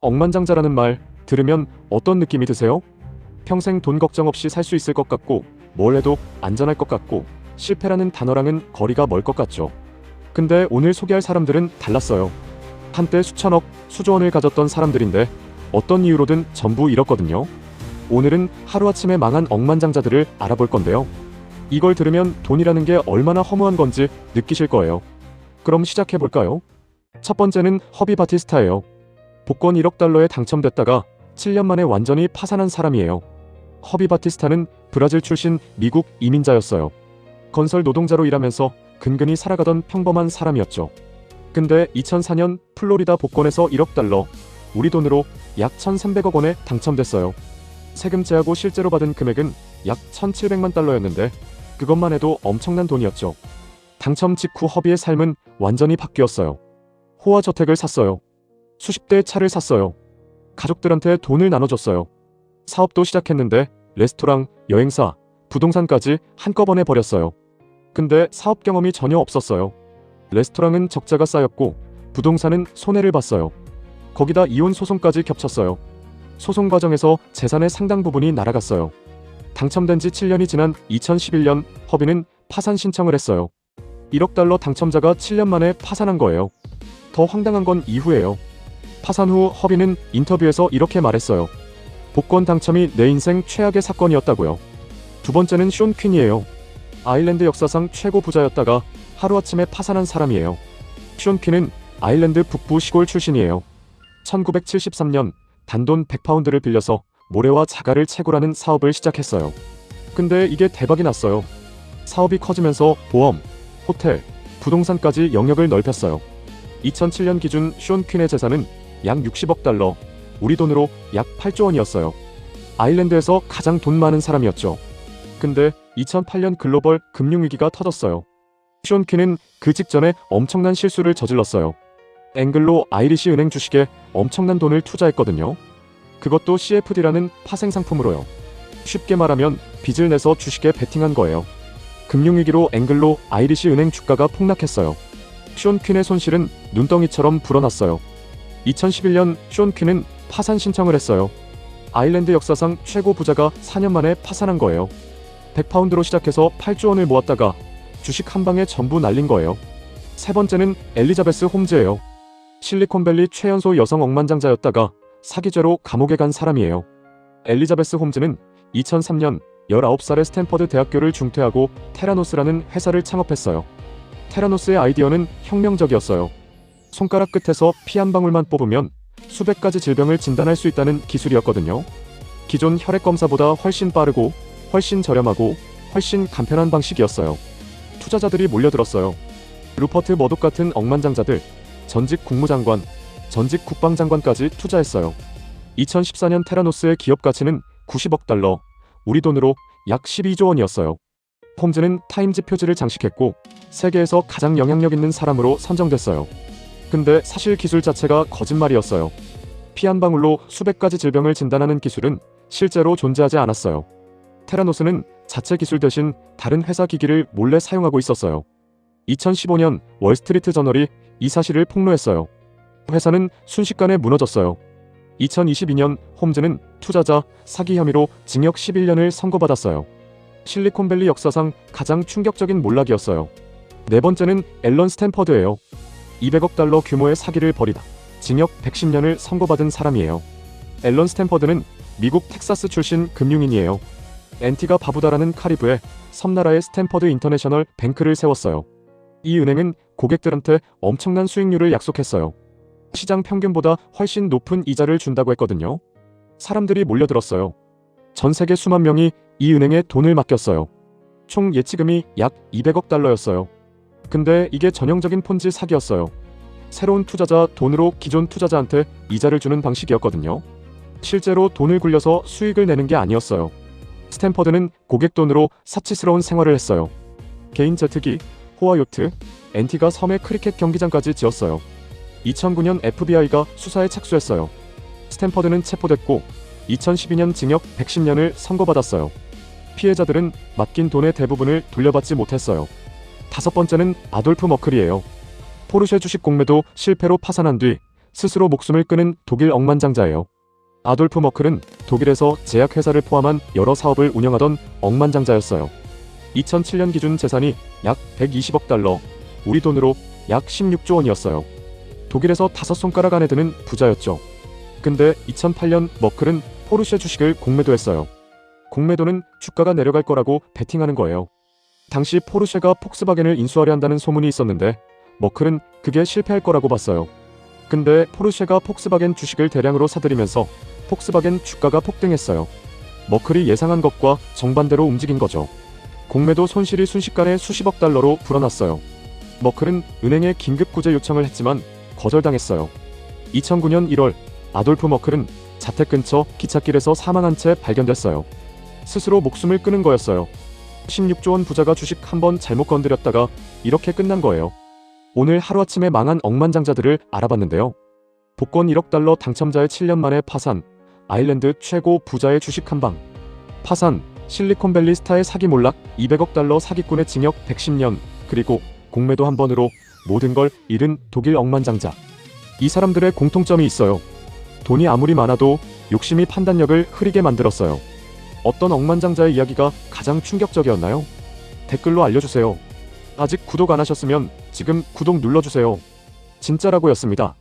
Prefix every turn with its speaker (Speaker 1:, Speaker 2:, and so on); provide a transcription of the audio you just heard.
Speaker 1: 억만장자라는 말 들으면 어떤 느낌이 드세요? 평생 돈 걱정 없이 살 수 있을 것 같고 뭘 해도 안전할 것 같고 실패라는 단어랑은 거리가 멀 것 같죠. 근데 오늘 소개할 사람들은 달랐어요. 한때 수천억, 수조 원을 가졌던 사람들인데 어떤 이유로든 전부 잃었거든요. 오늘은 하루아침에 망한 억만장자들을 알아볼 건데요. 이걸 들으면 돈이라는 게 얼마나 허무한 건지 느끼실 거예요. 그럼 시작해볼까요? 첫 번째는 허비 바티스타예요. 복권 1억 달러에 당첨됐다가 7년 만에 완전히 파산한 사람이에요. 허비 바티스타는 브라질 출신 미국 이민자였어요. 건설 노동자로 일하면서 근근히 살아가던 평범한 사람이었죠. 근데 2004년 플로리다 복권에서 1억 달러, 우리 돈으로 약 1,300억 원에 당첨됐어요. 세금 제하고 실제로 받은 금액은 약 1,700만 달러였는데 그것만 해도 엄청난 돈이었죠. 당첨 직후 허비의 삶은 완전히 바뀌었어요. 호화 저택을 샀어요. 수십 대의 차를 샀어요. 가족들한테 돈을 나눠줬어요. 사업도 시작했는데 레스토랑, 여행사, 부동산까지 한꺼번에 버렸어요. 근데 사업 경험이 전혀 없었어요. 레스토랑은 적자가 쌓였고 부동산은 손해를 봤어요. 거기다 이혼 소송까지 겹쳤어요. 소송 과정에서 재산의 상당 부분이 날아갔어요. 당첨된 지 7년이 지난 2011년 허비는 파산 신청을 했어요. 1억 달러 당첨자가 7년 만에 파산한 거예요. 더 황당한 건 이후예요. 파산 후 허비는 인터뷰에서 이렇게 말했어요. 복권 당첨이 내 인생 최악의 사건이었다고요. 두 번째는 숀 퀸이에요. 아일랜드 역사상 최고 부자였다가 하루아침에 파산한 사람이에요. 숀 퀸은 아일랜드 북부 시골 출신이에요. 1973년 단돈 100파운드를 빌려서 모래와 자갈을 채굴하는 사업을 시작했어요. 근데 이게 대박이 났어요. 사업이 커지면서 보험, 호텔, 부동산까지 영역을 넓혔어요. 2007년 기준 숀 퀸의 재산은 약 60억 달러, 우리 돈으로 약 8조 원이었어요. 아일랜드에서 가장 돈 많은 사람이었죠. 근데 2008년 글로벌 금융위기가 터졌어요. 숀 퀸은 그 직전에 엄청난 실수를 저질렀어요. 앵글로 아이리시 은행 주식에 엄청난 돈을 투자했거든요. 그것도 CFD라는 파생 상품으로요. 쉽게 말하면 빚을 내서 주식에 베팅한 거예요. 금융위기로 앵글로 아이리시 은행 주가가 폭락했어요. 숀 퀸의 손실은 눈덩이처럼 불어났어요. 2011년 숀 퀸은 파산 신청을 했어요. 아일랜드 역사상 최고 부자가 4년 만에 파산한 거예요. 100파운드로 시작해서 8조 원을 모았다가 주식 한 방에 전부 날린 거예요. 세 번째는 엘리자베스 홈즈예요. 실리콘밸리 최연소 여성 억만장자였다가 사기죄로 감옥에 간 사람이에요. 엘리자베스 홈즈는 2003년 19살에 스탠퍼드 대학교를 중퇴하고 테라노스라는 회사를 창업했어요. 테라노스의 아이디어는 혁명적이었어요. 손가락 끝에서 피 한 방울만 뽑으면 수백 가지 질병을 진단할 수 있다는 기술이었거든요. 기존 혈액 검사보다 훨씬 빠르고 훨씬 저렴하고 훨씬 간편한 방식이었어요. 투자자들이 몰려들었어요. 루퍼트 머독 같은 억만장자들, 전직 국무장관, 전직 국방장관까지 투자했어요. 2014년 테라노스의 기업 가치는 90억 달러, 우리 돈으로 약 12조 원이었어요. 홈즈는 타임즈 표지를 장식했고 세계에서 가장 영향력 있는 사람으로 선정됐어요. 근데 사실 기술 자체가 거짓말이었어요. 피 한 방울로 수백 가지 질병을 진단하는 기술은 실제로 존재하지 않았어요. 테라노스는 자체 기술 대신 다른 회사 기기를 몰래 사용하고 있었어요. 2015년 월스트리트 저널이 이 사실을 폭로했어요. 회사는 순식간에 무너졌어요. 2022년 홈즈는 투자자 사기 혐의로 징역 11년을 선고받았어요. 실리콘밸리 역사상 가장 충격적인 몰락이었어요. 네 번째는 앨런 스탠퍼드예요. 200억 달러 규모의 사기를 벌이다 징역 110년을 선고받은 사람이에요. 앨런 스탠퍼드는 미국 텍사스 출신 금융인이에요. 엔티가 바부다라는 카리브해 섬나라의 스탠퍼드 인터내셔널 뱅크를 세웠어요. 이 은행은 고객들한테 엄청난 수익률을 약속했어요. 시장 평균보다 훨씬 높은 이자를 준다고 했거든요. 사람들이 몰려들었어요. 전 세계 수만 명이 이 은행에 돈을 맡겼어요. 총 예치금이 약 200억 달러였어요. 근데 이게 전형적인 폰지 사기였어요. 새로운 투자자 돈으로 기존 투자자한테 이자를 주는 방식이었거든요. 실제로 돈을 굴려서 수익을 내는 게 아니었어요. 스탠퍼드는 고객 돈으로 사치스러운 생활을 했어요. 개인 제트기, 호화 요트, 엔티가 섬에 크리켓 경기장까지 지었어요. 2009년 FBI가 수사에 착수했어요. 스탠퍼드는 체포됐고 2012년 징역 110년을 선고받았어요. 피해자들은 맡긴 돈의 대부분을 돌려받지 못했어요. 다섯 번째는 아돌프 머클이에요. 포르쉐 주식 공매도 실패로 파산한 뒤 스스로 목숨을 끊은 독일 억만장자예요. 아돌프 머클은 독일에서 제약회사를 포함한 여러 사업을 운영하던 억만장자였어요. 2007년 기준 재산이 약 120억 달러, 우리 돈으로 약 16조 원이었어요. 독일에서 5손가락 안에 드는 부자였죠. 근데 2008년 머클은 포르쉐 주식을 공매도했어요. 공매도는 주가가 내려갈 거라고 베팅하는 거예요. 당시 포르쉐가 폭스바겐을 인수하려 한다는 소문이 있었는데 머클은 그게 실패할 거라고 봤어요. 근데 포르쉐가 폭스바겐 주식을 대량으로 사들이면서 폭스바겐 주가가 폭등했어요. 머클이 예상한 것과 정반대로 움직인 거죠. 공매도 손실이 순식간에 수십억 달러로 불어났어요. 머클은 은행에 긴급 구제 요청을 했지만 거절당했어요. 2009년 1월 아돌프 머클은 자택 근처 기찻길에서 사망한 채 발견됐어요. 스스로 목숨을 끊은 거였어요. 16조 원 부자가 주식 한번 잘못 건드렸다가 이렇게 끝난 거예요. 오늘 하루아침에 망한 억만장자들을 알아봤는데요. 복권 1억 달러 당첨자의 7년 만에 파산, 아일랜드 최고 부자의 주식 한방. 파산, 실리콘밸리 스타의 사기 몰락, 200억 달러 사기꾼의 징역 110년, 그리고 공매도 한 번으로 모든 걸 잃은 독일 억만장자. 이 사람들의 공통점이 있어요. 돈이 아무리 많아도 욕심이 판단력을 흐리게 만들었어요. 어떤 억만장자의 이야기가 가장 충격적이었나요? 댓글로 알려주세요. 아직 구독 안 하셨으면 지금 구독 눌러주세요. 진짜라고였습니다.